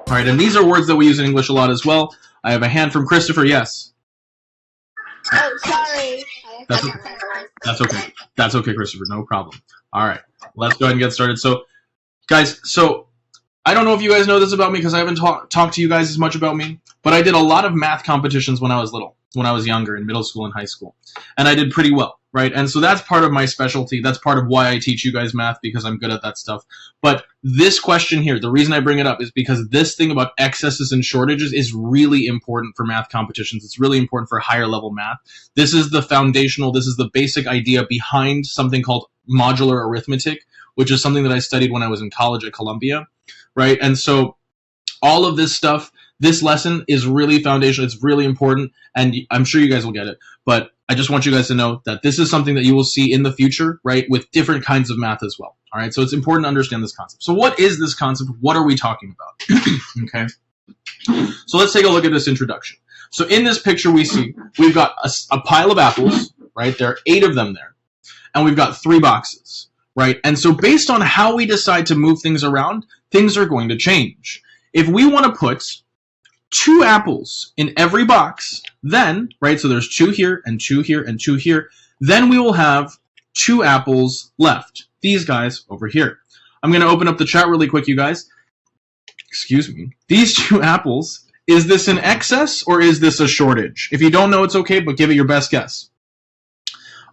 All right, and these are words that we use in English a lot as well. I have a hand from Christopher. Yes. Oh, sorry. That's okay. That's okay. That's okay, Christopher. No problem. All right, let's go ahead and get started. So, guys, I don't know if you guys know this about me because I haven't talked to you guys as much about me, but I did a lot of math competitions when I was little, when I was younger, in middle school and high school, and I did pretty well, right? And so that's part of my specialty. That's part of why I teach you guys math, because I'm good at that stuff. But this question here, the reason I bring it up is because this thing about excesses and shortages is really important for math competitions. It's really important for higher level math. This is the foundational, this is the basic idea behind something called modular arithmetic, which is something that I studied when I was in college at Columbia, right? And so all of this stuff, this lesson is really foundational. It's really important, and I'm sure you guys will get it. But I just want you guys to know that this is something that you will see in the future, right, with different kinds of math as well. All right, so it's important to understand this concept. So what is this concept? What are we talking about? Okay, so let's take a look at this introduction. So in this picture we see we've got a pile of apples, right? There are 8 of them there, and we've got 3 boxes, right? And so based on how we decide to move things around, things are going to change. If we want to put 2 apples in every box, then, right, so there's 2 here, and 2 here, and 2 here, then we will have 2 apples left. These guys over here. I'm going to open up the chat really quick, you guys. Excuse me. These 2 apples, is this an excess or is this a shortage? If you don't know, it's okay, but give it your best guess.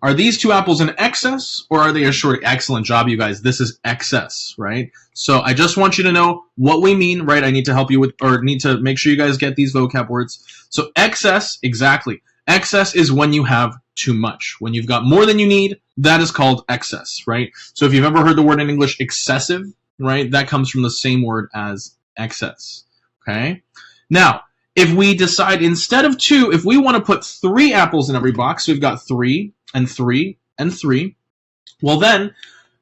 Are these 2 apples an excess or are they a shortage? Excellent job, you guys. This is excess, right? So I just want you to know what we mean, right? I need to help you with, or need to make sure you guys get these vocab words. So excess, exactly. Excess is when you have too much. When you've got more than you need, that is called excess, right? So if you've ever heard the word in English excessive, right, that comes from the same word as excess, okay? Now, if we decide instead of 2, if we want to put 3 apples in every box, so we've got 3 and 3 and 3, well then,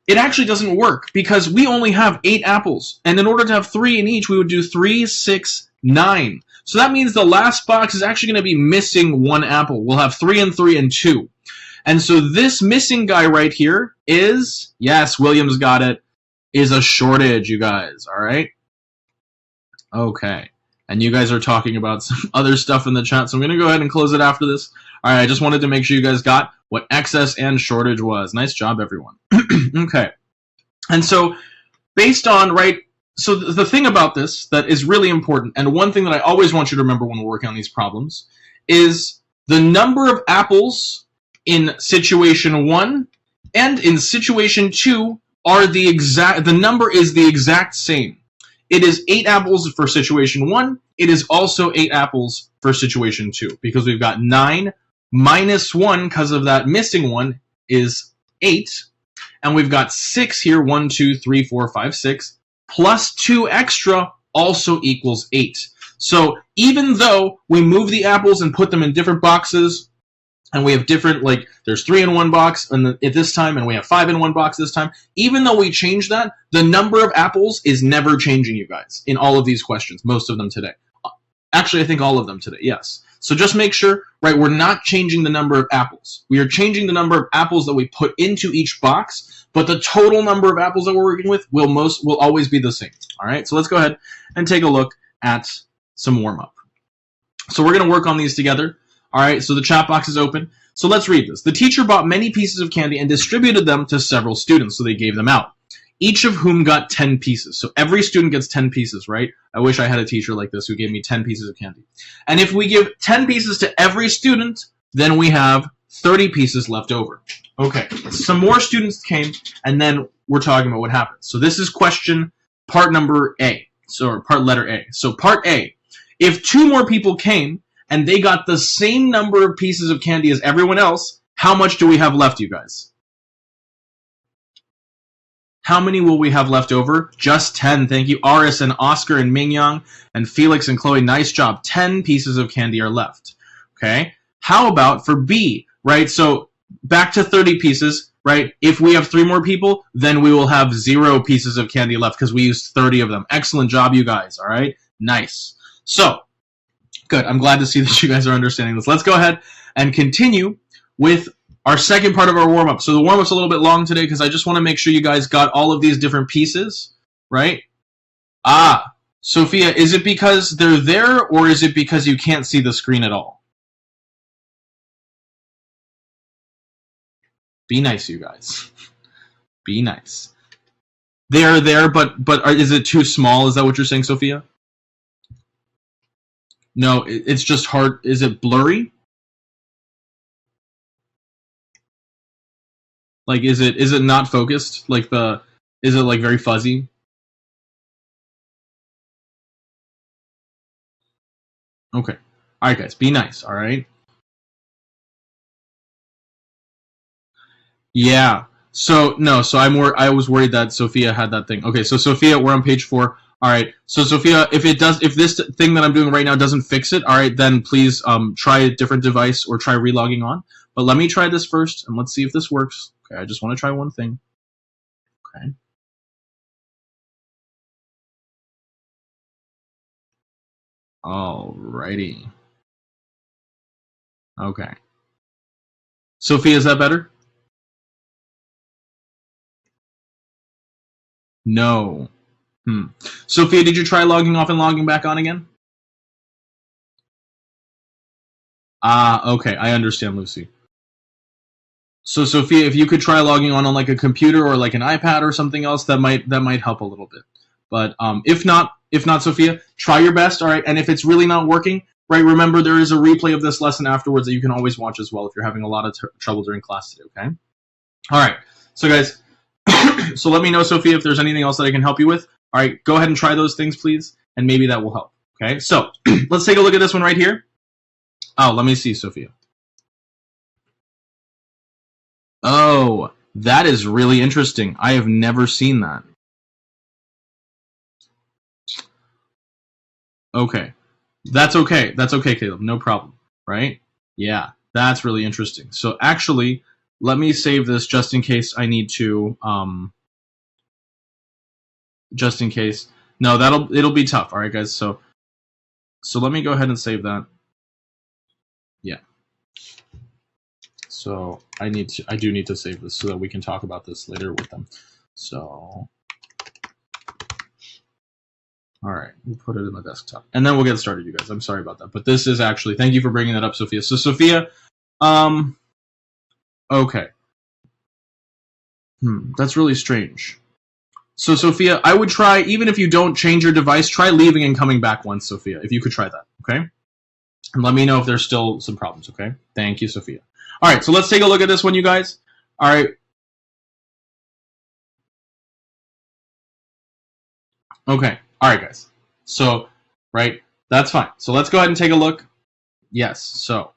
it actually doesn't work because we only have 8 apples. And in order to have 3 in each, we would do 3, 6, 9. So that means the last box is actually going to be missing 1 apple. We'll have 3 and 3 and 2. And so this missing guy right here is, yes, William's got it, is a shortage, you guys, all right? Okay. And you guys are talking about some other stuff in the chat, so I'm going to go ahead and close it after this. All right, I just wanted to make sure you guys got what excess and shortage was. Nice job, everyone. Okay. And so based on, right, so the thing about this that is really important, and one thing that I always want you to remember when we're working on these problems, is the number of apples in situation 1 and in situation 2 are the number is the exact same. It is 8 apples for situation 1. It is also 8 apples for situation 2 because we've got 9 minus 1 because of that missing 1 is 8. And we've got 6 here, 1, 2, 3, 4, 5, 6, plus 2 extra also equals 8. So even though we move the apples and put them in different boxes, and we have different, like, there's 3 in one box at this time, and we have 5 in one box this time, even though we change that, the number of apples is never changing, you guys, in all of these questions, most of them today. Actually, I think all of them today, yes. So just make sure, right, we're not changing the number of apples. We are changing the number of apples that we put into each box, but the total number of apples that we're working with will always be the same. All right, so let's go ahead and take a look at some warm-up. So we're going to work on these together. All right, so the chat box is open. So let's read this. The teacher bought many pieces of candy and distributed them to several students, so they gave them out, each of whom got 10 pieces. So every student gets 10 pieces, right? I wish I had a teacher like this who gave me 10 pieces of candy. And if we give 10 pieces to every student, then we have 30 pieces left over. Okay, some more students came, and then we're talking about what happened. So this is question part number A, or part letter A. So part A, if 2 more people came, and they got the same number of pieces of candy as everyone else, how much do we have left, you guys? How many will we have left over? Just 10. Thank you, Aris and Oscar and Mingyang and Felix and Chloe. Nice job. 10 pieces of candy are left. Okay. How about for B, right? So back to 30 pieces, right? If we have 3 more people, then we will have 0 pieces of candy left because we used 30 of them. Excellent job, you guys. All right. Nice. So, good. I'm glad to see that you guys are understanding this. Let's go ahead and continue with our second part of our warm-up. So the warm-up's a little bit long today because I just want to make sure you guys got all of these different pieces, right? Sophia, is it because they're there, or is it because you can't see the screen at all? Be nice, you guys. Be nice. They are there, but is it too small? Is that what you're saying, Sophia? No, it's just hard. Is it blurry? Like, is it not focused? Like is it like very fuzzy? Okay. All right, guys, be nice. All right. Yeah. So no. So I was worried that Sophia had that thing. Okay. So Sophia, we're on page 4. All right. So Sophia, if this thing that I'm doing right now doesn't fix it, all right, then please try a different device or try relogging on. But let me try this first, and let's see if this works. Okay. I just want to try one thing. Okay. Alrighty. Okay. Sophia, is that better? No. Sophia, did you try logging off and logging back on again? Okay, I understand, Lucy. So Sophia, if you could try logging on like a computer or like an iPad or something else, that might help a little bit. But if not, Sophia, try your best, all right? And if it's really not working, right, remember there is a replay of this lesson afterwards that you can always watch as well if you're having a lot of trouble during class today, okay? All right, so guys, so let me know, Sophia, if there's anything else that I can help you with. All right, go ahead and try those things, please, and maybe that will help, okay? So let's take a look at this one right here. Oh, let me see, Sophia. Oh, that is really interesting. I have never seen that. Okay. That's okay. That's okay, Caleb. No problem. Right? Yeah, that's really interesting. So actually, let me save this just in case I need to, just in case. No, it'll be tough. All right, guys. So let me go ahead and save that. Yeah. So I do need to save this so that we can talk about this later with them. So, all right, we'll put it in the desktop, and then we'll get started, you guys. I'm sorry about that, but this is actually, thank you for bringing that up, Sophia. So Sophia, okay, that's really strange. So Sophia, I would try, even if you don't change your device, try leaving and coming back once, Sophia, if you could try that, okay? And let me know if there's still some problems, okay? Thank you, Sophia. All right, so let's take a look at this one, you guys. All right. Okay. All right, guys. So, right, that's fine. So let's go ahead and take a look. Yes. So,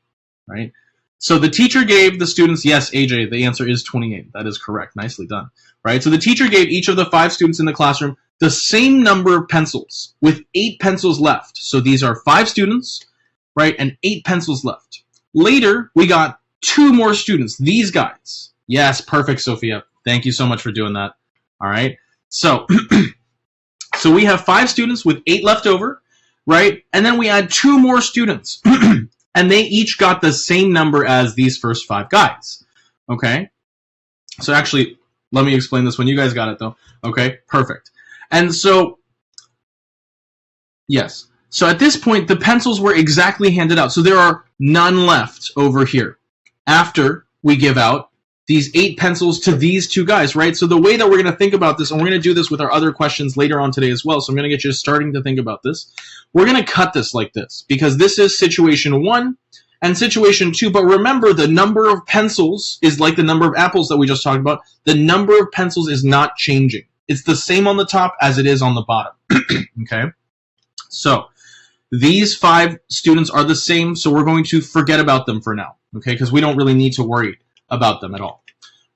right. So the teacher gave the students, yes, AJ, the answer is 28. That is correct. Nicely done. Right. So the teacher gave each of the 5 students in the classroom the same number of pencils with 8 pencils left. So these are 5 students, right, and 8 pencils left. Later, we got 2 more students, these guys. Yes, perfect, Sophia. Thank you so much for doing that. All right. So, so we have 5 students with 8 left over, right? And then we add 2 more students, and they each got the same number as these first 5 guys. Okay. So actually, let me explain this one. You guys got it, though. Okay, perfect. And so, yes. So at this point, the pencils were exactly handed out. So there are none left over here after we give out these 8 pencils to these 2 guys, right? So the way that we're going to think about this, and we're going to do this with our other questions later on today as well, so I'm going to get you starting to think about this. We're going to cut this like this, because this is situation 1 and situation 2, but remember the number of pencils is like the number of apples that we just talked about. The number of pencils is not changing. It's the same on the top as it is on the bottom, okay? So these 5 students are the same, so we're going to forget about them for now, okay? Because we don't really need to worry about them at all,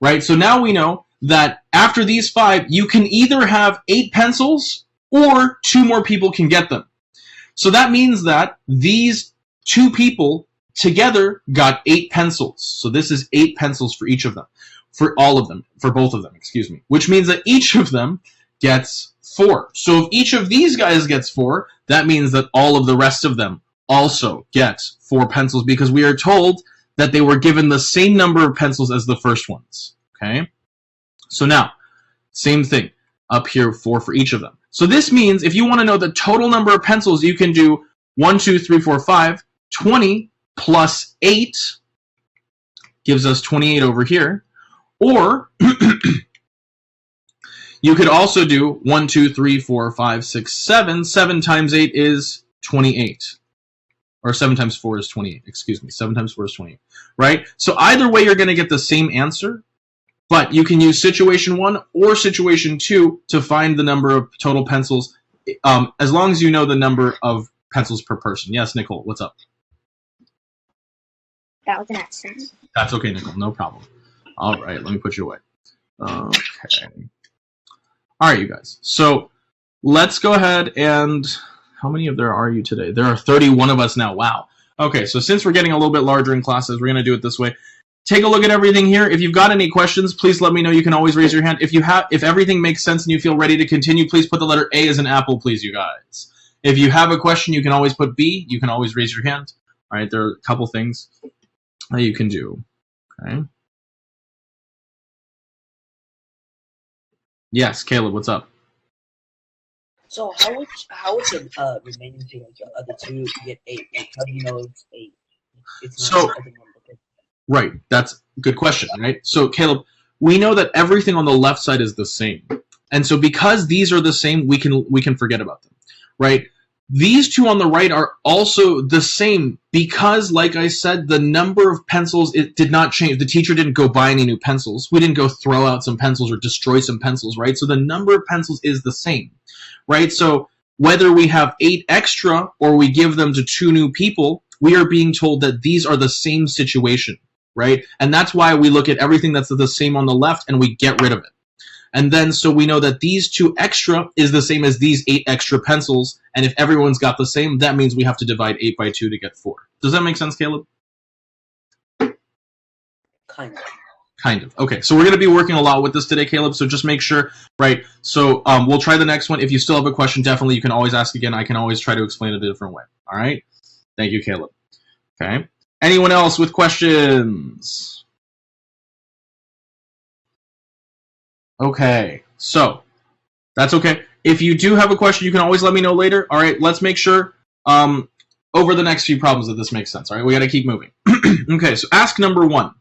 right? So now we know that after these 5, you can either have 8 pencils or 2 more people can get them. So that means that these 2 people together got 8 pencils. So this is 8 pencils for each of them, for all of them, for both of them, excuse me, which means that each of them gets 4. So if each of these guys gets 4, that means that all of the rest of them also get 4 pencils, because we are told that they were given the same number of pencils as the first ones, okay? So now, same thing, up here, 4 for each of them. So this means if you want to know the total number of pencils, you can do 1, 2, 3, 4, 5, 20 plus 8 gives us 28 over here. Or you could also do 1, 2, 3, 4, 5, 6, 7. 7 times 8 is 28. Or 7 times 4 is 28. Excuse me. 7 times 4 is 28. Right? So either way, you're going to get the same answer. But you can use situation 1 or situation 2 to find the number of total pencils, as long as you know the number of pencils per person. Yes, Nicole, what's up? That was an accident. That's okay, Nicole. No problem. All right, let me put you away. Okay. All right, you guys. So let's go ahead and... How many of there are you today? There are 31 of us now. Wow. Okay, so since we're getting a little bit larger in classes, we're going to do it this way. Take a look at everything here. If you've got any questions, please let me know. You can always raise your hand. If everything makes sense and you feel ready to continue, please put the letter A as an apple, please, you guys. If you have a question, you can always put B. You can always raise your hand. All right, there are a couple things that you can do. Okay. Yes, Caleb, what's up? So how would the remaining two, like the other two, get 8? Like, how do you know it's 8? It's not something on the paper. Right, that's a good question, right? So, Caleb, we know that everything on the left side is the same. And so because these are the same, we can forget about them, right? These two on the right are also the same because, like I said, the number of pencils, it did not change. The teacher didn't go buy any new pencils. We didn't go throw out some pencils or destroy some pencils, right? So the number of pencils is the same, right? So whether we have 8 extra or we give them to 2 new people, we are being told that these are the same situation, right? And that's why we look at everything that's the same on the left and we get rid of it. And then so we know that these 2 extra is the same as these 8 extra pencils. And if everyone's got the same, that means we have to divide 8 by 2 to get 4. Does that make sense, Caleb? Kind of. Kind of. Okay, so we're going to be working a lot with this today, Caleb, so just make sure, right? So we'll try the next one. If you still have a question, definitely you can always ask again. I can always try to explain it a different way. All right? Thank you, Caleb. Okay. Anyone else with questions? Okay, so that's okay. If you do have a question, you can always let me know later. All right, let's make sure over the next few problems that this makes sense. All right, we got to keep moving. Okay, so ask number 1.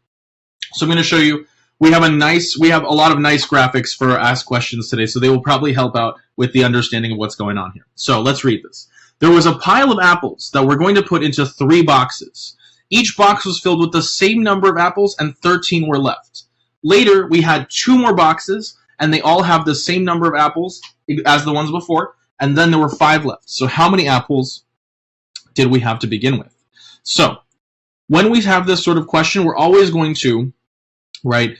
So I'm going to show you. We have a lot of nice graphics for ask questions today, so they will probably help out with the understanding of what's going on here. So let's read this. There was a pile of apples that we're going to put into 3 boxes. Each box was filled with the same number of apples, and 13 were left. Later, we had 2 more boxes, and they all have the same number of apples as the ones before, and then there were 5 left. So how many apples did we have to begin with? So when we have this sort of question, we're always going to, right,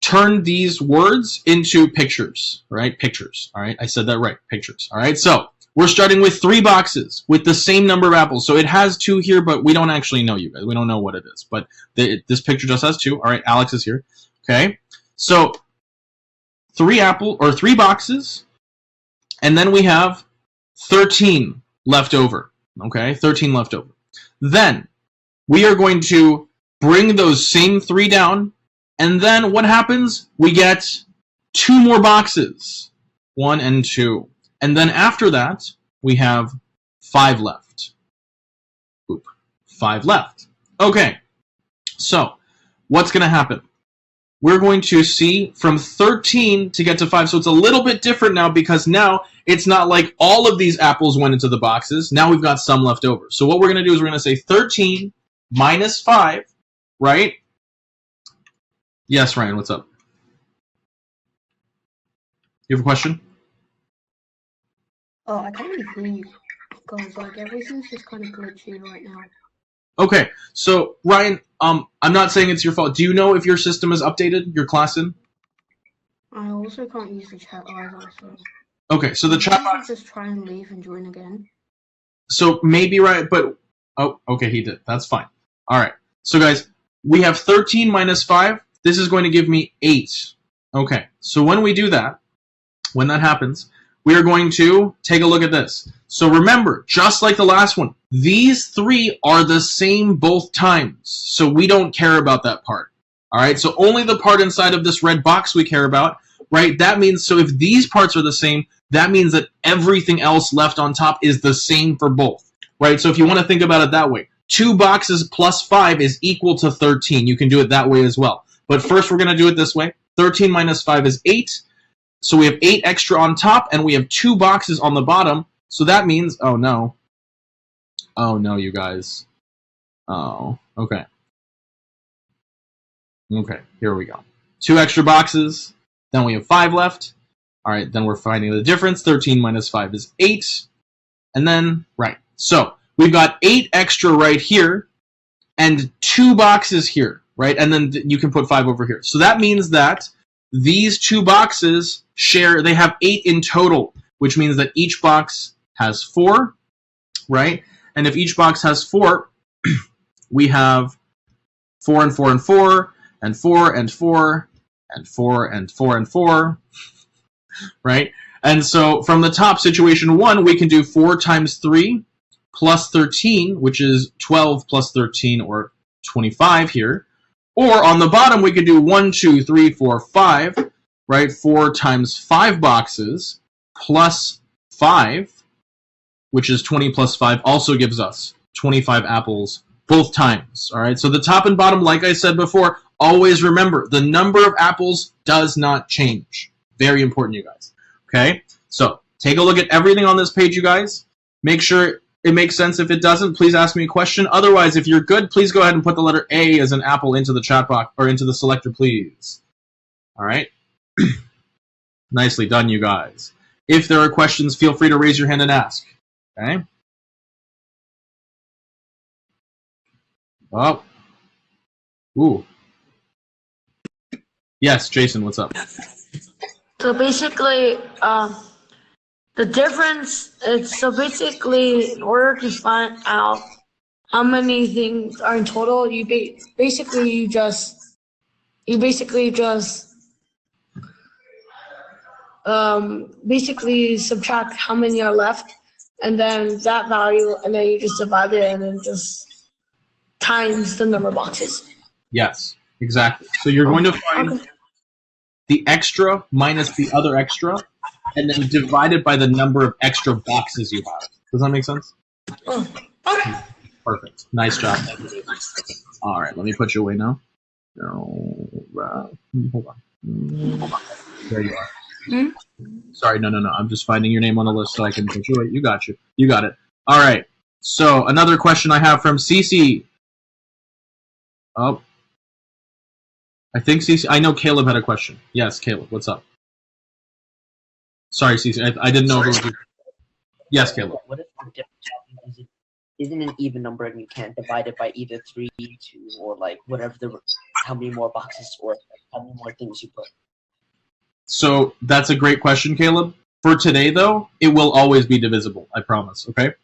turn these words into pictures, right? Pictures, all right? I said that right, pictures, all right? So we're starting with 3 boxes with the same number of apples. So it has 2 here, but we don't actually know, you guys. We don't know what it is, but this picture just has 2. All right, Alex is here. Okay, so 3 boxes, and then we have 13 left over. Okay, 13 left over. Then we are going to bring those same 3 down, and then what happens? We get 2 more boxes, 1 and 2. And then after that, we have 5 left. Oop, 5 left. Okay, so what's going to happen? We're going to see from 13 to get to 5. So it's a little bit different now because now it's not like all of these apples went into the boxes. Now we've got some left over. So what we're going to do is we're going to say 13 minus 5, right? Yes, Ryan, what's up? You have a question? Oh, I can't really hear you because like everything's just kind of glitchy right now. Okay, so Ryan, I'm not saying it's your fault. Do you know if your system is updated, your class in? I also can't use the chat either, so... Okay, so the chat box... just try and leave and join again. So maybe, right, but... Oh, okay, he did. That's fine. All right. So guys, we have 13 minus 5. This is going to give me 8. Okay, so when we do that, when that happens, we are going to take a look at this. So remember, just like the last one, these 3 are the same both times. So we don't care about that part. All right, so only the part inside of this red box we care about. right, that means, so if these parts are the same, that means that everything else left on top is the same for both, right? So if you want to think about it that way, 2 boxes plus 5 is equal to 13. You can do it that way as well. But first we're going to do it this way. 13 minus 5 is 8. So we have 8 extra on top, and we have 2 boxes on the bottom. So that means, oh no. Oh no, you guys. Oh, okay. Okay, here we go. 2 extra boxes, then we have 5 left. All right, then we're finding the difference. 13 minus 5 is 8. And then, right, so we've got 8 extra right here and 2 boxes here, right? And then you can put 5 over here. So that means that these 2 boxes share, they have 8 in total, which means that each box has 4, right? And if each box has 4, we have 4 and 4 and 4, and 4 and 4, and 4 and 4 and 4, right? And so from the top, situation 1, we can do 4 times 3 plus 13, which is 12 plus 13, or 25 here. Or on the bottom, we could do 1, 2, 3, 4, 5, right? 4 times 5 boxes plus 5, which is 20 plus 5, also gives us 25 apples both times, all right? So the top and bottom, like I said before, always remember, the number of apples does not change. Very important, you guys, okay? So take a look at everything on this page, you guys. Make sure it makes sense. If it doesn't, please ask me a question. Otherwise, if you're good, please go ahead and put the letter A as an apple into the chat box, or into the selector, please. All right? Nicely done, you guys. If there are questions, feel free to raise your hand and ask, okay? Oh. Ooh. Yes, Jason, what's up? So basically, the difference is, so basically, in order to find out how many things are in total, you basically just subtract how many are left, and then that value, and then you just divide it, and then just times the number of boxes. Yes, exactly. So you're going to find the extra minus the other extra, and then divide it by the number of extra boxes you have. Does that make sense? Okay. Perfect. Nice job. All right, let me put you away now. Hold on. There you are. Hmm? Sorry, no. I'm just finding your name on the list so I can put you away. You got you. You got it. All right. So another question I have from Cece. Oh. I think Cece. I know Caleb had a question. Yes, Caleb. What's up? Sorry, Cece. I didn't know. Yes, Caleb. What if the difference isn't an even number and you can't divide it by either 3, 2, or like whatever how many more boxes or how many more things you put? So that's a great question, Caleb. For today, though, it will always be divisible. I promise. Okay.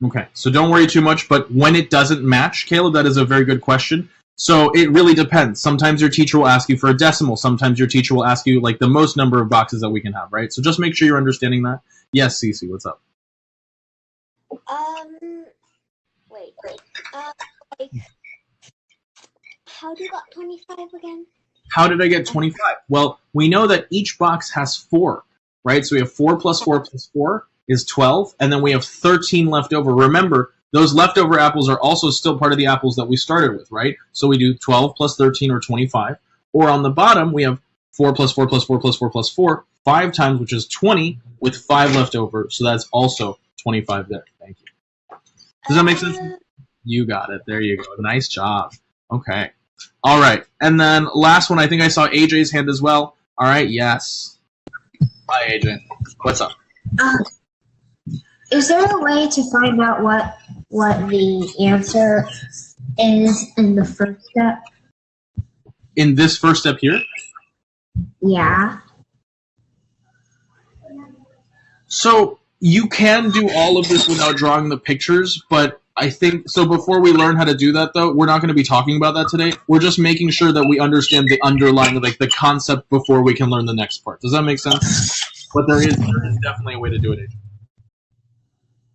Okay, so don't worry too much, but when it doesn't match, Caleb, that is a very good question. So it really depends. Sometimes your teacher will ask you for a decimal. Sometimes your teacher will ask you like the most number of boxes that we can have, right? So just make sure you're understanding that. Yes, Cece, what's up? Wait. Like, how do you got 25 again? How did I get 25? Well, we know that each box has 4, right? So we have 4 plus 4 plus 4 is 12, and then we have 13 left over. Remember, those leftover apples are also still part of the apples that we started with, right? So we do 12 plus 13, or 25. Or on the bottom, we have 4 plus 4 plus 4 plus 4 plus 4, 5 times, which is 20, with 5 left over. So that's also 25 there. Thank you. Does that make sense? You got it. There you go. Nice job. Okay. All right. And then last one, I think I saw AJ's hand as well. All right. Yes. Hi, AJ. What's up? Is there a way to find out what the answer is in the first step? In this first step here? Yeah. So you can do all of this without drawing the pictures, but I think, so before we learn how to do that, though, we're not going to be talking about that today. We're just making sure that we understand the underlying, like the concept before we can learn the next part. Does that make sense? But there is definitely a way to do it, AJ.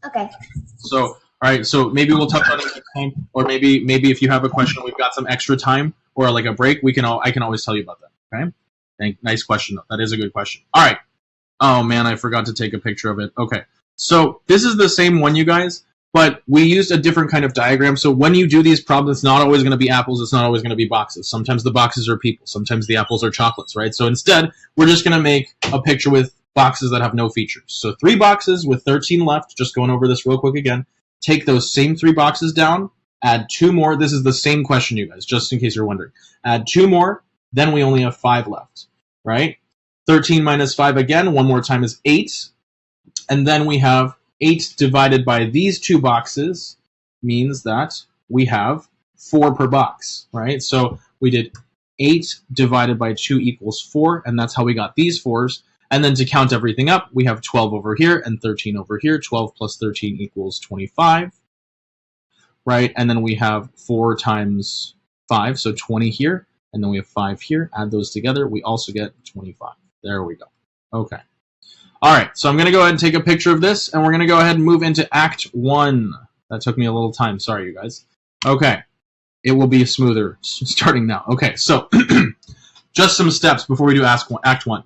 Okay. So, all right, so maybe we'll talk about it next time, or maybe if you have a question, we've got some extra time, or like a break, I can always tell you about that. Okay. Nice question though. That is a good question. All right. Oh man, I forgot to take a picture of it. Okay. So this is the same one, you guys, but we used a different kind of diagram. So when you do these problems, it's not always going to be apples. It's not always going to be boxes. Sometimes the boxes are people. Sometimes the apples are chocolates, right? So instead, we're just going to make a picture with boxes that have no features. So 3 boxes with 13 left. Just going over this real quick again. Take those same 3 boxes down. Add 2 more. This is the same question, you guys, just in case you're wondering. Add 2 more. Then we only have 5 left, right? 13 minus 5 again. One more time is 8. And then we have 8 divided by these 2 boxes means that we have 4 per box, right? So we did 8 divided by 2 equals 4, and that's how we got these 4s. And then to count everything up, we have 12 over here and 13 over here. 12 plus 13 equals 25, right? And then we have 4 times 5, so 20 here. And then we have 5 here. Add those together. We also get 25. There we go. Okay. All right, so I'm going to go ahead and take a picture of this, and we're going to go ahead and move into Act 1. That took me a little time. Sorry, you guys. Okay. It will be smoother starting now. Okay, so just some steps before we do Act 1.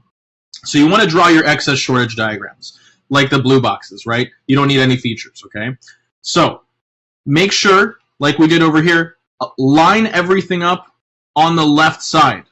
So you want to draw your excess shortage diagrams, like the blue boxes, right? You don't need any features, okay? So make sure, like we did over here, line everything up on the left side,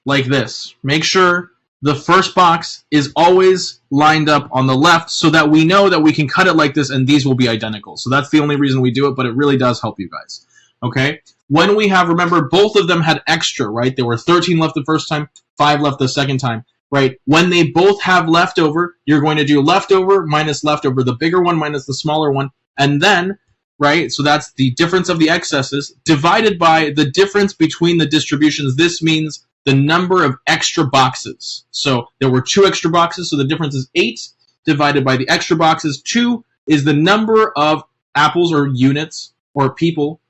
like this. Make sure the first box is always lined up on the left so that we know that we can cut it like this and these will be identical. So that's the only reason we do it, but it really does help you guys. Okay? When we have, remember, both of them had extra, right? There were 13 left the first time, 5 left the second time, right? When they both have leftover, you're going to do leftover minus leftover, the bigger one minus the smaller one, and then, right, so that's the difference of the excesses divided by the difference between the distributions. This means the number of extra boxes. So there were 2 extra boxes, so the difference is 8 divided by the extra boxes. 2 is the number of apples or units or people.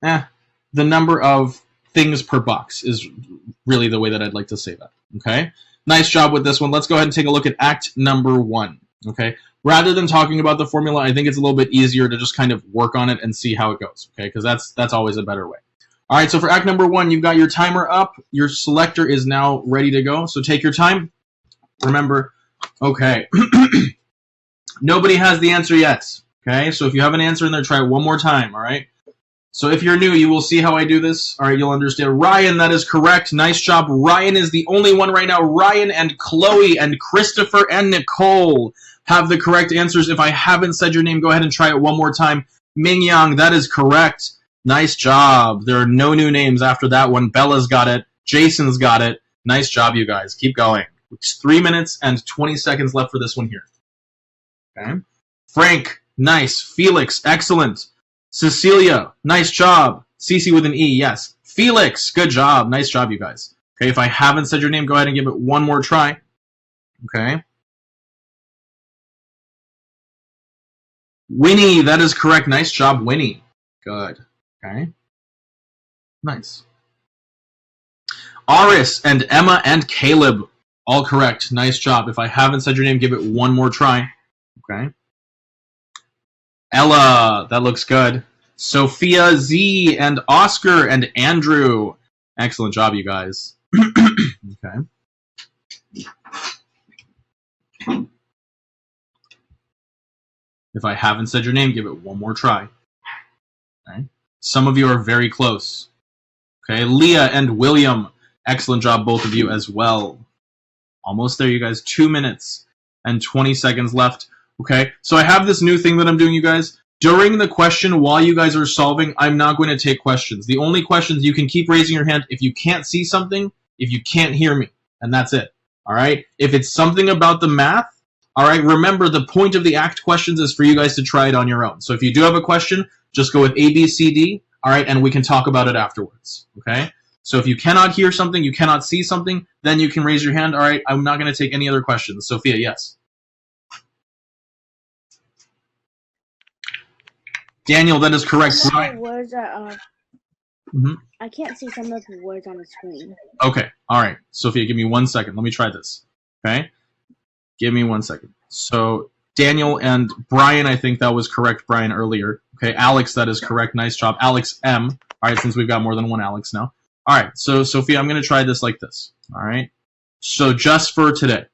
The number of things per box is really the way that I'd like to say that. Okay? Nice job with this one. Let's go ahead and take a look at Act number 1. Okay? Rather than talking about the formula, I think it's a little bit easier to just kind of work on it and see how it goes. Okay? Because that's always a better way. All right, so for Act number 1, you've got your timer up. Your selector is now ready to go. So take your time. Remember, okay, nobody has the answer yet. Okay, so if you have an answer in there, try it one more time, all right? So if you're new, you will see how I do this. All right, you'll understand. Ryan, that is correct. Nice job. Ryan is the only one right now. Ryan and Chloe and Christopher and Nicole have the correct answers. If I haven't said your name, go ahead and try it one more time. Ming Yang, that is correct. Nice job. There are no new names after that one. Bella's got it. Jason's got it. Nice job, you guys. Keep going. It's 3 minutes and 20 seconds left for this one here. Okay. Frank, nice. Felix, excellent. Cecilia, nice job. Cece with an E, yes. Felix, good job. Nice job, you guys. Okay, if I haven't said your name, go ahead and give it one more try. Okay. Winnie, that is correct. Nice job, Winnie. Good. Okay. Nice. Aris and Emma and Caleb, all correct. Nice job. If I haven't said your name, give it one more try. Okay. Ella, that looks good. Sophia, Z, and Oscar and Andrew. Excellent job, you guys. Okay. If I haven't said your name, give it one more try. Okay. Some of you are very close. Okay, Leah and William. Excellent job, both of you as well. Almost there, you guys. 2 minutes and 20 seconds left. Okay, so I have this new thing that I'm doing, you guys. During the question, while you guys are solving, I'm not going to take questions. The only questions, you can keep raising your hand if you can't see something, if you can't hear me, and that's it. All right? If it's something about the math, all right, remember the point of the ACT questions is for you guys to try it on your own. So if you do have a question, just go with A, B, C, D, all right, and we can talk about it afterwards, okay? So if you cannot hear something, you cannot see something, then you can raise your hand. All right, I'm not going to take any other questions. Sophia, yes. Daniel, that is correct. Words are, I can't see some of the words on the screen. Okay, all right. Sophia, give me 1 second. Let me try this, okay? Give me 1 second. So Daniel and Brian, I think that was correct, Brian, earlier. Okay, Alex, that is correct. Nice job. Alex M. All right, since we've got more than one Alex now. All right, so Sophia, I'm going to try this like this. All right, so just for today.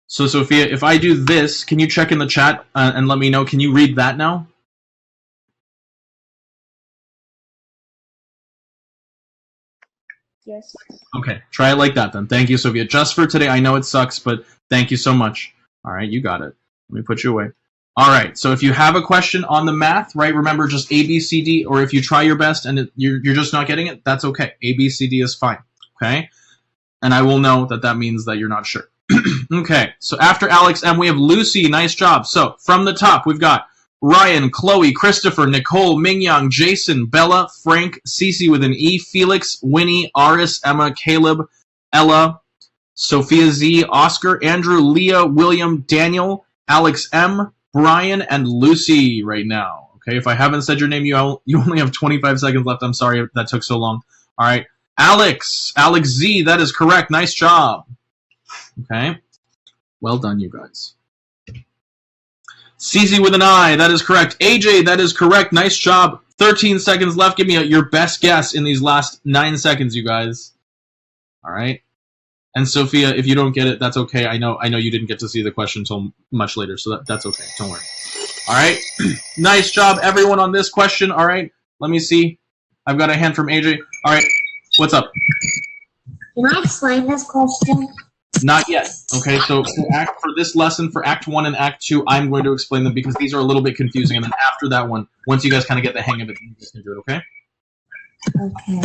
So Sophia, if I do this, can you check in the chat and let me know? Can you read that now? Yes. Okay, try it like that then. Thank you, Sophia. Just for today. I know it sucks, but thank you so much. All right, you got it. Let me put you away. All right, so if you have a question on the math, right, remember just A, B, C, D, or if you try your best and you're just not getting it, that's okay. A, B, C, D is fine, okay? And I will know that that means that you're not sure. Okay, so after Alex M, we have Lucy. Nice job. So from the top, we've got Ryan, Chloe, Christopher, Nicole, Mingyang, Jason, Bella, Frank, Cece with an E, Felix, Winnie, Aris, Emma, Caleb, Ella, Sophia Z, Oscar, Andrew, Leah, William, Daniel, Alex M, Brian, and Lucy right now. Okay, if I haven't said your name, you only have 25 seconds left. I'm sorry that took so long. All right, Alex Z, that is correct. Nice job. Okay, well done, you guys. CZ with an I, that is correct. AJ, that is correct. Nice job. 13 seconds left. Give me your best guess in these last 9 seconds, you guys. All right. And Sophia, if you don't get it, that's okay. I know you didn't get to see the question until much later, so that's okay. Don't worry. All right. Nice job, everyone, on this question. All right. Let me see. I've got a hand from AJ. All right. What's up? Can I explain this question? Not yet. Okay, so for this lesson, for Act 1 and Act 2, I'm going to explain them because these are a little bit confusing. And then after that one, once you guys kind of get the hang of it, you guys can do it, okay? Okay.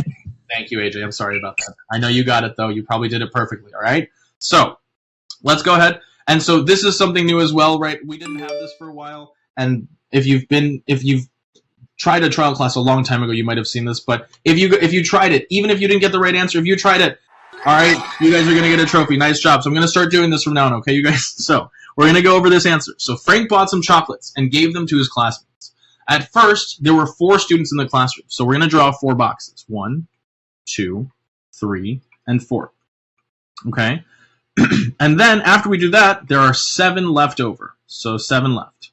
Thank you, AJ. I'm sorry about that. I know you got it, though. You probably did it perfectly, all right? So let's go ahead. And so this is something new as well, right? We didn't have this for a while. And if you've tried a trial class a long time ago, you might have seen this. But if you tried it, even if you didn't get the right answer, if you tried it, all right, you guys are going to get a trophy. Nice job. So I'm going to start doing this from now on, okay, you guys? So we're going to go over this answer. So Frank bought some chocolates and gave them to his classmates. At first, there were 4 students in the classroom. So we're going to draw 4 boxes. 1, 2, 3, and 4. Okay? And then after we do that, there are 7 left over. So 7 left.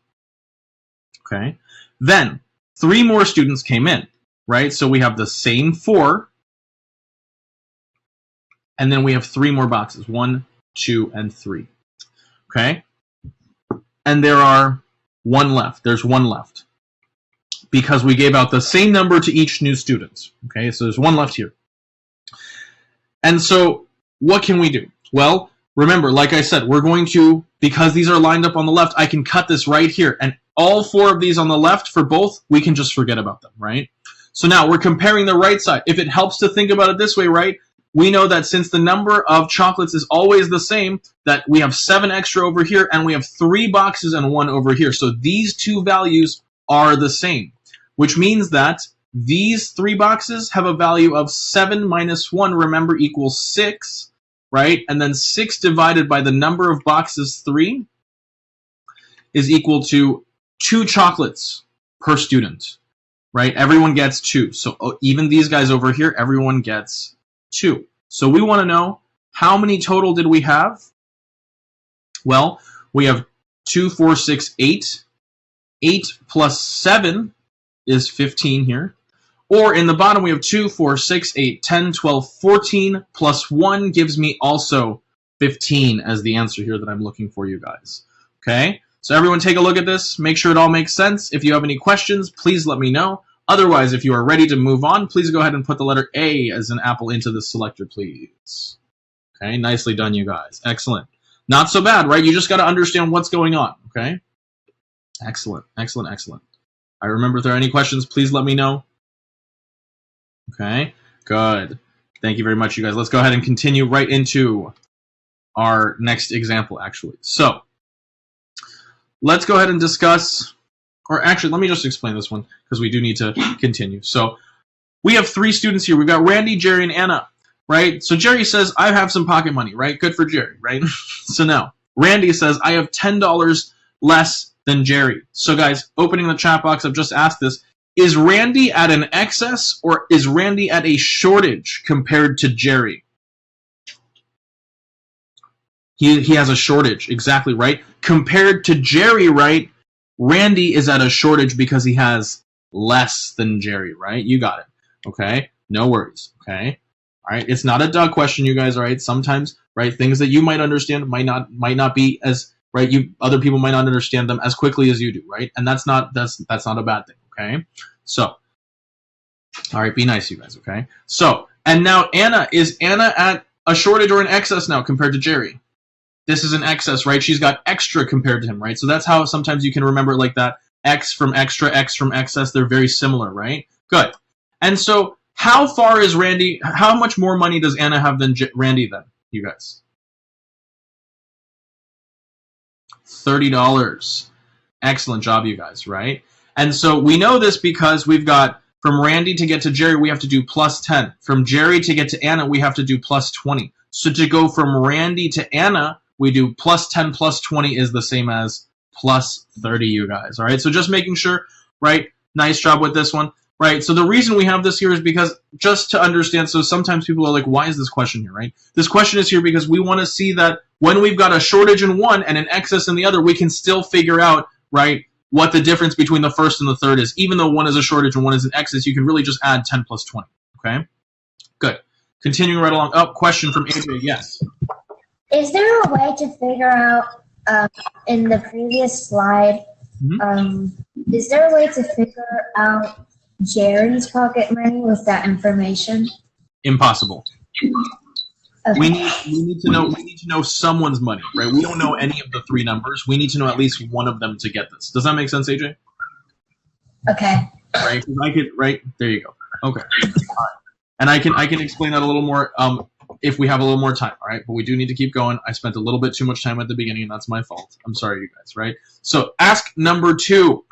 Okay? Then 3 more students came in, right? So we have the same 4. And then we have 3 more boxes. 1, 2, and 3. Okay? And there are 1 left. There's 1 left. Because we gave out the same number to each new student. Okay? So there's 1 left here. And so what can we do? Well, remember, like I said, we're going to, because these are lined up on the left, I can cut this right here. And all 4 of these on the left, for both, we can just forget about them, right? So now we're comparing the right side. If it helps to think about it this way, right? We know that since the number of chocolates is always the same, that we have 7 extra over here, and we have 3 boxes and 1 over here. So these 2 values are the same, which means that these 3 boxes have a value of 7 minus 1, remember, equals 6, right? And then 6 divided by the number of boxes, 3, is equal to 2 chocolates per student, right? Everyone gets 2. So even these guys over here, everyone gets 2. So we want to know, how many total did we have? Well, we have 2, 4, 6, 8. 8 plus 7 is 15 here. Or in the bottom, we have 2, 4, 6, 8, 10, 12, 14, plus 1 gives me also 15 as the answer here that I'm looking for, you guys. Okay? So everyone take a look at this. Make sure it all makes sense. If you have any questions, please let me know. Otherwise, if you are ready to move on, please go ahead and put the letter A as an apple into the selector, please. Okay, nicely done, you guys. Excellent. Not so bad, right? You just got to understand what's going on, okay? Excellent, excellent, excellent. All right, remember, if there are any questions, please let me know. Okay, good. Thank you very much, you guys. Let's go ahead and continue right into our next example, actually. So, let's go ahead and discuss... Or actually, let me just explain this one, because we do need to continue. So we have 3 students here. We've got Randy, Jerry, and Anna, right? So Jerry says, I have some pocket money, right? Good for Jerry, right? So now, Randy says, I have $10 less than Jerry. So guys, opening the chat box, I've just asked this. Is Randy at an excess, or is Randy at a shortage compared to Jerry? He has a shortage, exactly, right? Compared to Jerry, right? Randy is at a shortage because he has less than Jerry, right? You got it, okay? No worries, okay? All right, it's not a duh question, you guys, all right? Sometimes, right, things that you might understand might not be as, right, other people might not understand them as quickly as you do, right? And that's not a bad thing, okay? So, all right, be nice, you guys, okay? So, and now Anna, is Anna at a shortage or an excess now compared to Jerry? This is an excess, right? She's got extra compared to him, right? So that's how sometimes you can remember it like that. X from extra, X from excess. They're very similar, right? Good. And so how far is Randy? How much more money does Anna have than Randy then, you guys? $30. Excellent job, you guys, right? And so we know this because we've got from Randy to get to Jerry, we have to do plus 10. From Jerry to get to Anna, we have to do plus 20. So to go from Randy to Anna, we do plus 10 plus 20 is the same as plus 30, you guys. All right, so just making sure, right? Nice job with this one, right? So the reason we have this here is because just to understand, so sometimes people are like, why is this question here, right? This question is here because we want to see that when we've got a shortage in one and an excess in the other, we can still figure out, right, what the difference between the first and the third is. Even though one is a shortage and one is an excess, you can really just add 10 plus 20, okay? Good. Continuing right along. Oh, question from AJ, yes. Is there a way to figure out, in the previous slide, is there a way to figure out Jerry's pocket money with that information? Impossible. Okay. We need to know someone's money, right? We don't know any of the three numbers. We need to know at least one of them to get this. Does that make sense, AJ? Okay. Right? Right? There you go. Okay. All right. And I can explain that a little more if we have a little more time, all right? But we do need to keep going. I spent a little bit too much time at the beginning, and that's my fault. I'm sorry, you guys, right? So ask number 2.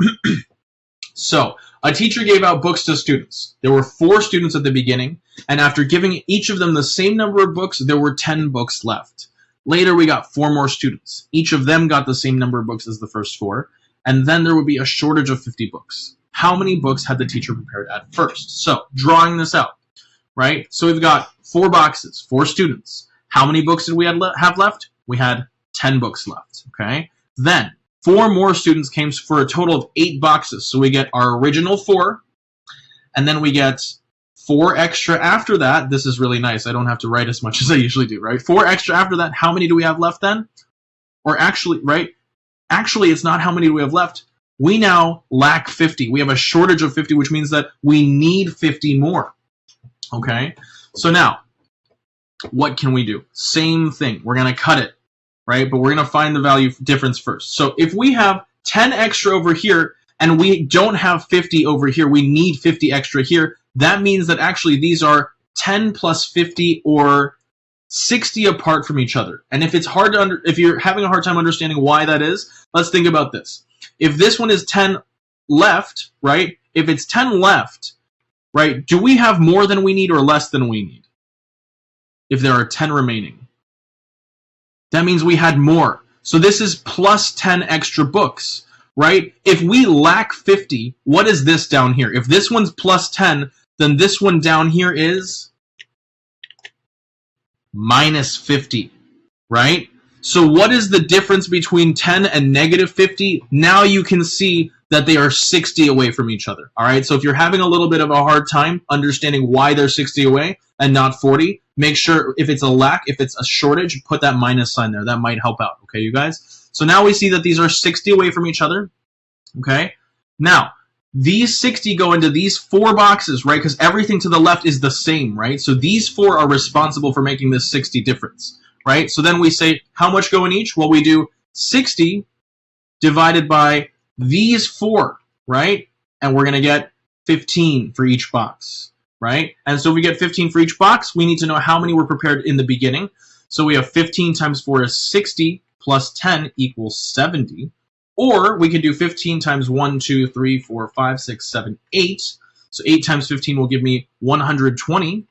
So a teacher gave out books to students. There were 4 students at the beginning, and after giving each of them the same number of books, there were 10 books left. Later, we got 4 more students. Each of them got the same number of books as the first 4, and then there would be a shortage of 50 books. How many books had the teacher prepared at first? So drawing this out, right? So we've got 4 boxes, 4 students. How many books did we have left? We had 10 books left, okay? Then 4 more students came for a total of 8 boxes. So we get our original 4, and then we get 4 extra after that. This is really nice. I don't have to write as much as I usually do, right? 4 extra after that. How many do we have left then? Or actually, right? Actually, it's not how many do we have left. We now lack 50. We have a shortage of 50, which means that we need 50 more. Okay? So now, what can we do? Same thing. We're going to cut it, right? But we're going to find the value difference first. So if we have 10 extra over here, and we don't have 50 over here, we need 50 extra here, that means that actually these are 10 plus 50 or 60 apart from each other. And if it's hard to if you're having a hard time understanding why that is, let's think about this. If this one is 10 left, right? If it's 10 left, right, do we have more than we need or less than we need? If there are 10 remaining. That means we had more. So this is plus 10 extra books, right? If we lack 50, what is this down here? If this one's plus 10, then this one down here is minus 50, right? So what is the difference between 10 and negative 50? Now you can see that they are 60 away from each other, all right? So if you're having a little bit of a hard time understanding why they're 60 away and not 40, make sure if it's a lack, if it's a shortage, put that minus sign there. That might help out, okay, you guys? So now we see that these are 60 away from each other, okay? Now, these 60 go into these 4 boxes, right? Because everything to the left is the same, right? So these 4 are responsible for making this 60 difference, right? So then we say, how much go in each? Well, we do 60 divided by these 4, right? And we're going to get 15 for each box, right? And so if we get 15 for each box, we need to know how many were prepared in the beginning. So we have 15 times 4 is 60 plus 10 equals 70. Or we can do 15 times 1, 2, 3, 4, 5, 6, 7, 8. So 8 times 15 will give me 120.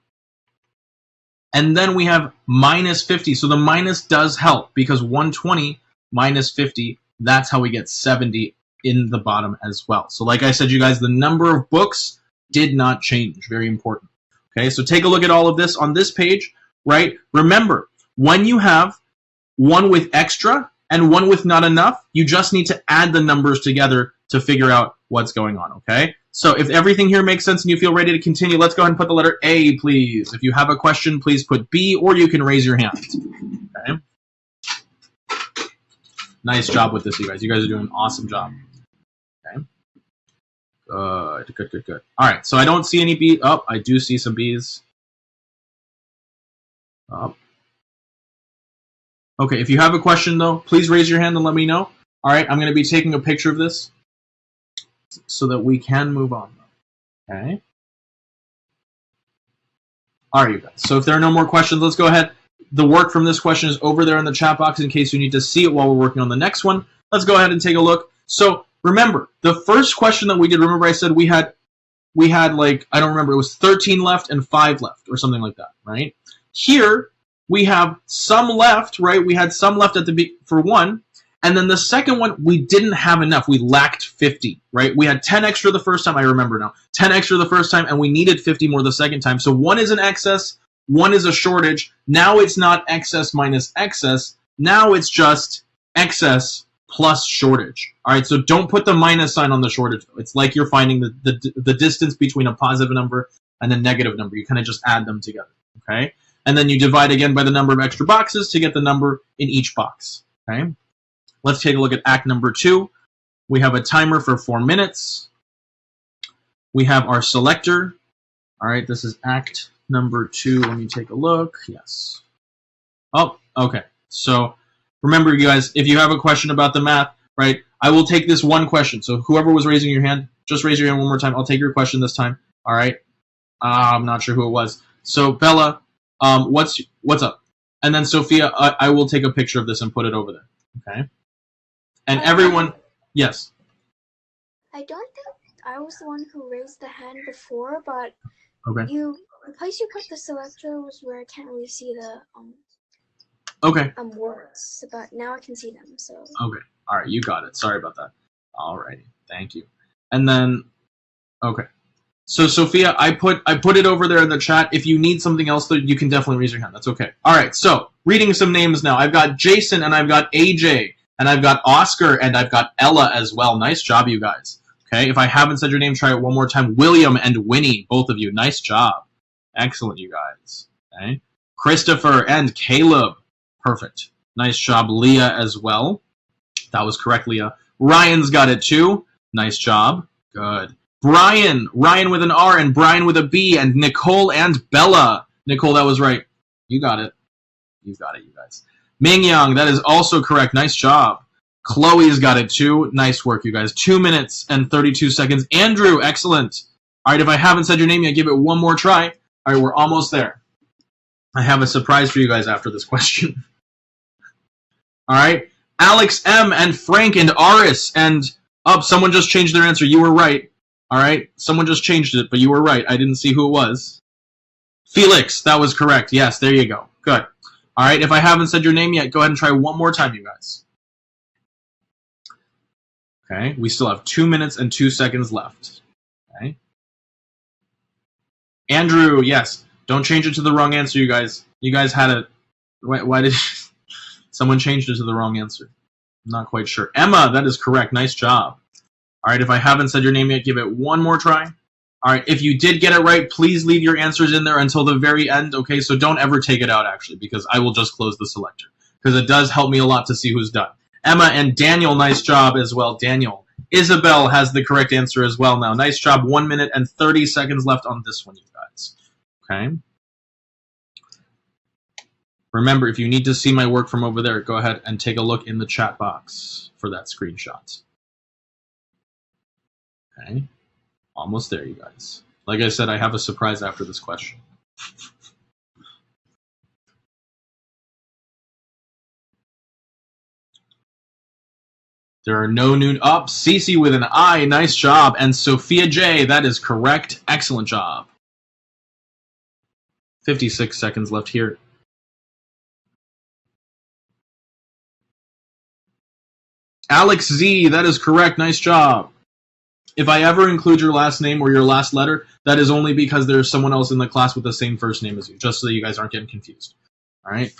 And then we have minus 50. So the minus does help because 120 minus 50, that's how we get 70 in the bottom as well. So like I said, you guys, the number of books did not change. Very important. Okay, so take a look at all of this on this page, right? Remember, when you have one with extra and one with not enough, you just need to add the numbers together to figure out what's going on, okay? So if everything here makes sense and you feel ready to continue, let's go ahead and put the letter A, please. If you have a question, please put B, or you can raise your hand, okay? Nice job with this, you guys. You guys are doing an awesome job, okay? Good. All right, so I don't see any B. Oh, I do see some B's. Oh. Okay, if you have a question, though, please raise your hand and let me know. All right, I'm going to be taking a picture of this so that we can move on. Okay. All right, you guys. So if there are no more questions, let's go ahead. The work from this question is over there in the chat box in case you need to see it while we're working on the next one. Let's go ahead and take a look. So remember, the first question that we did, remember I said we had like, I don't remember, it was 13 left and 5 left or something like that, right? Here, we have some left, right? We had some left at the for 1. And then the second one, we didn't have enough. We lacked 50, right? We had 10 extra the first time. I remember now. 10 extra the first time, and we needed 50 more the second time. So 1 is an excess, 1 is a shortage. Now it's not excess minus excess. Now it's just excess plus shortage. All right, so don't put the minus sign on the shortage. It's like you're finding the distance between a positive number and a negative number. You kind of just add them together, okay? And then you divide again by the number of extra boxes to get the number in each box, okay? Let's take a look at act number 2. We have a timer for 4 minutes. We have our selector. All right, this is act number 2. Let me take a look. Yes. Oh, okay. So remember, you guys, if you have a question about the math, right, I will take this one question. So whoever was raising your hand, just raise your hand one more time. I'll take your question this time. All right. I'm not sure who it was. So Bella, what's up? And then Sophia, I will take a picture of this and put it over there. Okay. And everyone, yes. I don't think I was the one who raised the hand before, but okay. The place you put the selector was where I can't really see the okay. Words, but now I can see them. So okay, all right, you got it. Sorry about that. All righty, thank you. And then, okay. So Sophia, I put it over there in the chat. If you need something else, though, you can definitely raise your hand. That's okay. All right. So reading some names now. I've got Jason and I've got AJ. And I've got Oscar, and I've got Ella as well. Nice job, you guys. Okay, if I haven't said your name, try it one more time. William and Winnie, both of you. Nice job. Excellent, you guys. Okay. Christopher and Caleb. Perfect. Nice job, Leah, as well. That was correct, Leah. Ryan's got it, too. Nice job. Good. Brian with an R, and Brian with a B, and Nicole and Bella. Nicole, that was right. You got it. You got it, you guys. Mingyang, that is also correct. Nice job. Chloe's got it too. Nice work, you guys. 2 minutes and 32 seconds. Andrew, excellent. All right, if I haven't said your name yet, give it one more try. All right, we're almost there. I have a surprise for you guys after this question. All right, Alex M. and Frank and Aris. And someone just changed their answer. You were right. All right, someone just changed it, but you were right. I didn't see who it was. Felix, that was correct. Yes, there you go. Good. All right, if I haven't said your name yet, go ahead and try one more time, you guys. Okay, we still have 2 minutes and 2 seconds left. Okay. Andrew, yes. Don't change it to the wrong answer, you guys. You guys had it. Why did someone changed it to the wrong answer? I'm not quite sure. Emma, that is correct. Nice job. All right, if I haven't said your name yet, give it one more try. All right, if you did get it right, please leave your answers in there until the very end, okay? So don't ever take it out, actually, because I will just close the selector, because it does help me a lot to see who's done. Emma and Daniel, nice job as well. Daniel. Isabel has the correct answer as well now. Nice job. 1 minute and 30 seconds left on this one, you guys. Okay? Remember, if you need to see my work from over there, go ahead and take a look in the chat box for that screenshot. Okay? Almost there, you guys. Like I said, I have a surprise after this question. There are no new... Cece with an I. Nice job. And Sophia J. That is correct. Excellent job. 56 seconds left here. Alex Z. That is correct. Nice job. If I ever include your last name or your last letter, that is only because there's someone else in the class with the same first name as you, just so that you guys aren't getting confused. All right?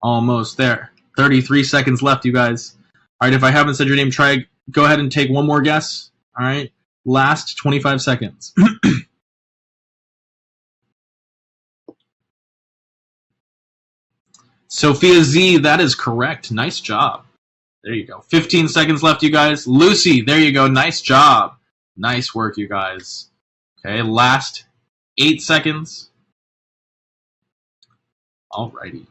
Almost there. 33 seconds left, you guys. All right, if I haven't said your name, go ahead and take one more guess. All right, last 25 seconds. Sophia Z, that is correct. Nice job. There you go. 15 seconds left, you guys. Lucy, there you go. Nice job. Nice work, you guys. Okay, last 8 seconds. Alrighty.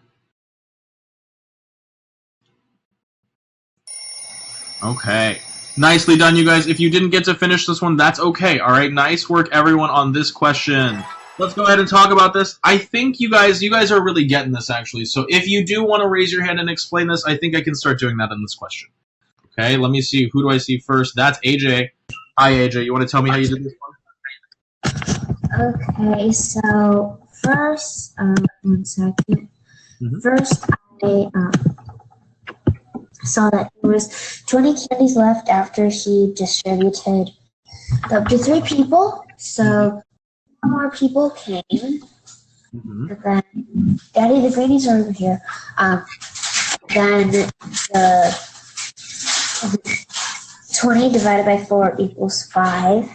Okay. Nicely done, you guys. If you didn't get to finish this one, that's okay. All right, nice work, everyone, on this question. Let's go ahead and talk about this. I think you guys are really getting this, actually. So if you do want to raise your hand and explain this, I think I can start doing that in this question. Okay, let me see. Who do I see first? That's AJ. Hi, AJ. You want to tell me how you did this one? Okay, so first, 1 second. First, I saw that there was 20 candies left after she distributed up to 3 people. So more people came. But then Daddy, the Greenies are over here. Then the 20 divided by 4 equals 5.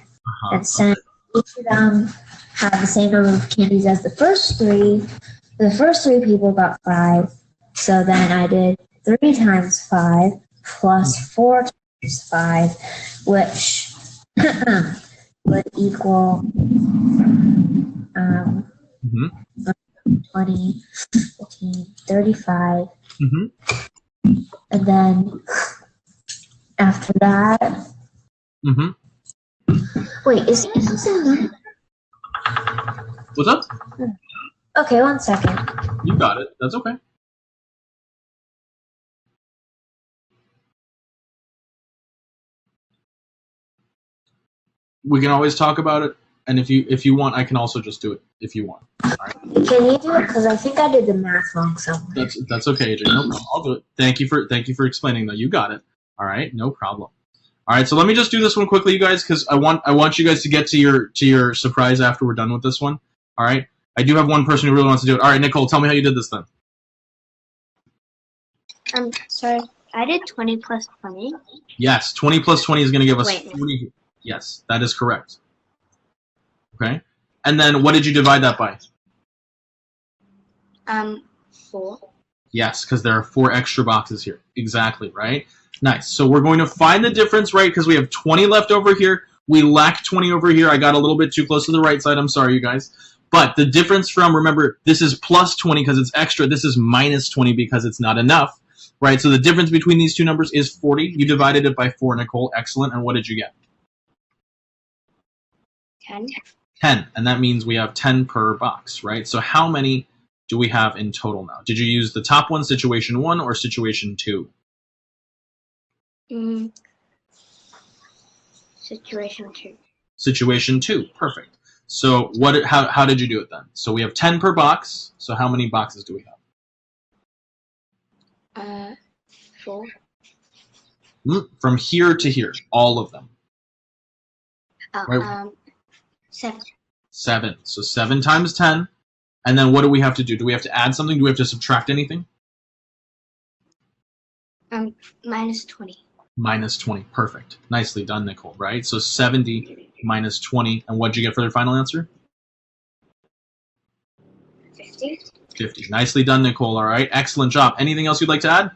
And since each of them have the same number of candies as the first 3, the first 3 people got 5. So then I did 3 times 5 plus 4 times 5, which would equal 20, 15, 35. And then after that, wait, is he using What's up? Okay, 1 second. You got it. That's okay. We can always talk about it, and if you want, I can also just do it if you want. All right. Can you do it? Because I think I did the math wrong somewhere. That's okay, AJ. No problem. I'll do it. Thank you for explaining though. You got it. All right, no problem. All right, so let me just do this one quickly, you guys, because I want you guys to get to your surprise after we're done with this one. All right. I do have one person who really wants to do it. All right, Nicole, tell me how you did this then. Sorry, I did 20 plus 20. Yes, 20 plus 20 is going to give us Wait. 40. Yes, that is correct. Okay. And then what did you divide that by? 4. Yes, because there are 4 extra boxes here. Exactly, right? Nice. So we're going to find the difference, right? Because we have 20 left over here. We lack 20 over here. I got a little bit too close to the right side. I'm sorry, you guys. But the difference from, remember, this is plus 20 because it's extra. This is minus 20 because it's not enough, right? So the difference between these two numbers is 40. You divided it by 4, Nicole. Excellent. And what did you get? 10. 10. And that means we have 10 per box, right? So how many do we have in total now? Did you use the top one, situation 1, or situation 2? Situation 2. Situation 2. Perfect. So how did you do it then? So we have 10 per box. So how many boxes do we have? 4. From here to here, all of them. Right. 7. 7. So 7 times 10. And then what do we have to do? Do we have to add something? Do we have to subtract anything? Minus 20. Minus 20. Perfect. Nicely done, Nicole, right? So 70 minus 20. And what did you get for the final answer? 50. 50. Nicely done, Nicole, all right? Excellent job. Anything else you'd like to add?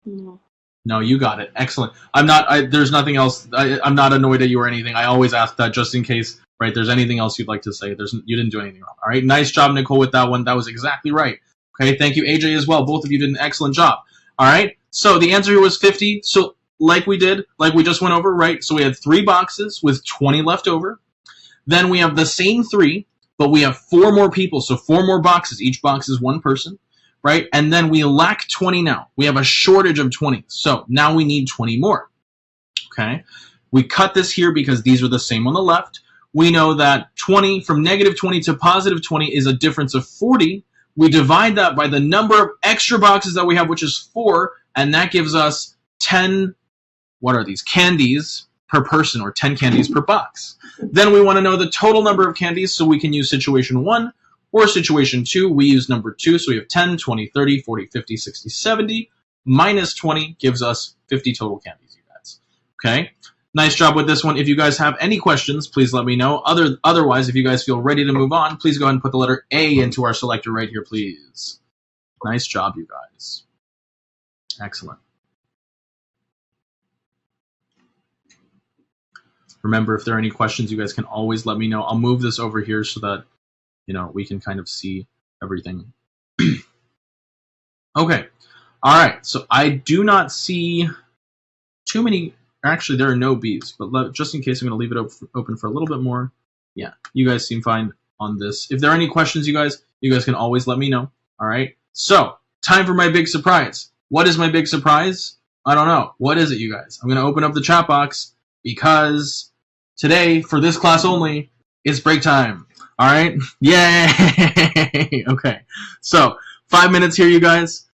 No. No, you got it. Excellent. There's nothing else. I'm not annoyed at you or anything. I always ask that just in case, right? There's anything else you'd like to say. You didn't do anything wrong. All right. Nice job, Nicole, with that one. That was exactly right. Okay. Thank you, AJ, as well. Both of you did an excellent job. All right. So the answer here was 50. So like we just went over, right? So we had 3 boxes with 20 left over. Then we have the same 3, but we have 4 more people. So 4 more boxes. Each box is 1 person. Right? And then we lack 20 now. We have a shortage of 20. So now we need 20 more. Okay? We cut this here because these are the same on the left. We know that 20, from negative 20 to positive 20 is a difference of 40. We divide that by the number of extra boxes that we have, which is 4, and that gives us 10, what are these, candies per person, or 10 candies per box. Then we want to know the total number of candies, so we can use situation 1, Or situation 2, we use number 2, so we have 10, 20, 30, 40, 50, 60, 70. Minus 20 gives us 50 total candies, you guys. Okay? Nice job with this one. If you guys have any questions, please let me know. Otherwise, if you guys feel ready to move on, please go ahead and put the letter A into our selector right here, please. Nice job, you guys. Excellent. Remember, if there are any questions, you guys can always let me know. I'll move this over here so that, you know, we can kind of see everything. Okay. All right. So I do not see too many. Actually, there are no B's, but just in case, I'm going to leave it open for a little bit more. Yeah, you guys seem fine on this. If there are any questions, you guys can always let me know. All right. So time for my big surprise. What is my big surprise? I don't know. What is it, you guys? I'm going to open up the chat box because today, for this class only, it's break time. All right. Yay. Okay. So 5 minutes here, you guys.